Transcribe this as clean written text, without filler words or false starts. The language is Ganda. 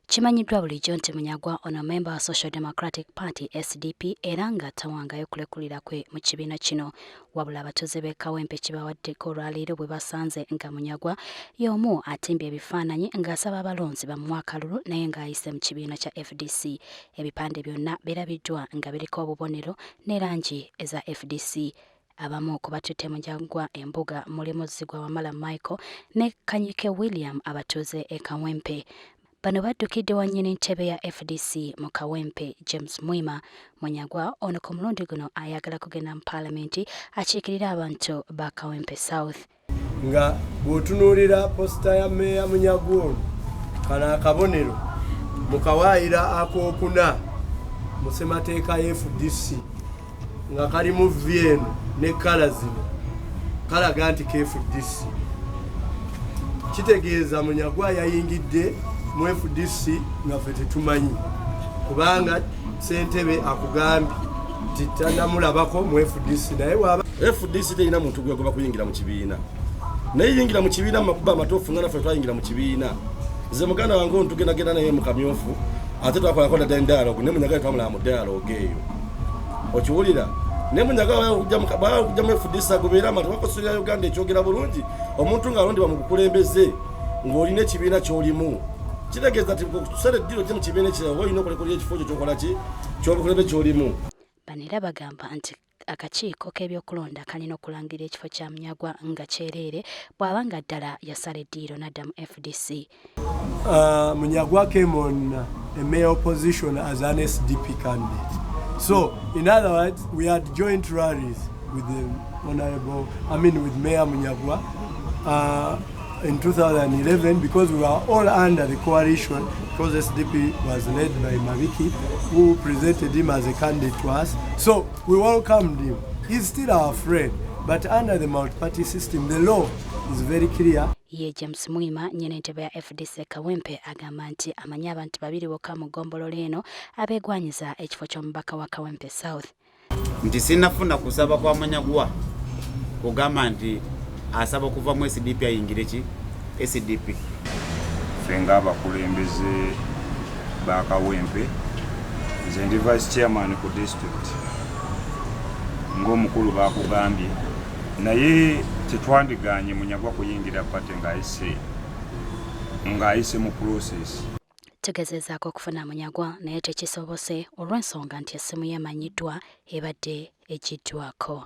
Kimanyiddwa bulijjo nti Munyagwa ono member wa Social Democratic Party SDP era nga tawangayo kulekulira kwe mu kibiina kino wabula abatuuze b'e Kawempe kibawaddeko olwaleero bwe basanze nga Munyagwa y'omu atimbye ebifaananyi ng'asaba abalonzi bamuwe akalulu naye ng'ayise mu kibiina kya FDC. Ebipande byonna birabiddwa nga biriko obubonero ne langi eza FDC. Abamu ku batutte Munyagwa embuga mulimu Zigwa Wamala Michael ne Kanyike William abatuuze e Kawempe. Bano baddukidde wannyini ntebe ya FDC mu Kawempe James Mwima. Munyagwa ono ku mulundi guno ayagala kugenda mu Paalamenti akiikirira abantu ba Kawempe South. Nga bw'otunuulira posita ya Meeya Munyagwa ono kano akabonero mu kawaayira akookuna mu ssemateeka ya FDC nga kalimu vyeno ne kala zino kalaga nti KFDC. Kitegeeza Munyagwa yayingidde mu FDC nga ffe tetumanyi kubanga ssentebe akugambye nti tanamulabako mu FDC naye waba FDC terina muntu gwegoba kuyingira mu kibiina naye yingira mu kibiina makuba amatofu nga naffe twayingira mu kibiina. Nze muganda wange ono tugendagenda naye mu kamyofu ate twakolako na dialogue ne Munyagwa twamulaba mu dialogue eyo okiwulira ne Munyagwa kujja mu FDC agoberera amatu bakosolera Uganda ekyogera bulungi omuntu ng'alondebwa mu bukulembeze ng'olina ekibiina ky'olimu kitegeeza nti kusala eddiro gye mu kibiina ekirala olina okulekulira ekifo kyo kyokola ki ky'obukulembeze ky'olimu. Bano era bagamba nti akakiiko k'ebyokulonda kalina okulangira ekifo kya Munyagwa nga kyereere bw'aba nga ddala yasala eddiiro n'adda mu FDC. Munyagwa came on a mayor position as an SDP candidate. So, in other words, we had joint rallies with the with Mayor Munyagwa in 2011 because we were all under the coalition because SDP was led by Maviki who presented him as a candidate to us. So, we welcomed him. He's still our friend, but under the multi-party system, the law is very clear. Ye James Mwima nnyene ntebe ya FDC Kawempe agamba nti amanyi abantu babiri bokka mu ggombolola eno abeegwanyiza ekifo ky'omubaka wa Kawempe South. Nti sinnafuna kusaba kwa Munyagwa kugamba nti asaba okuva mu SDP ayingire ki SDP. Fenga abakulembeze ba Kawempe nze ndi vice chairman ku district ng'omukulu bakugambye naye tetwandiganye Munyagwa kuyingira pate ng'ayise mu process. Tugezezaako okufuna Munyagwa naye tekisobose olw'ensonga nti essimu ye emanyiddwa ebadde egiddwako.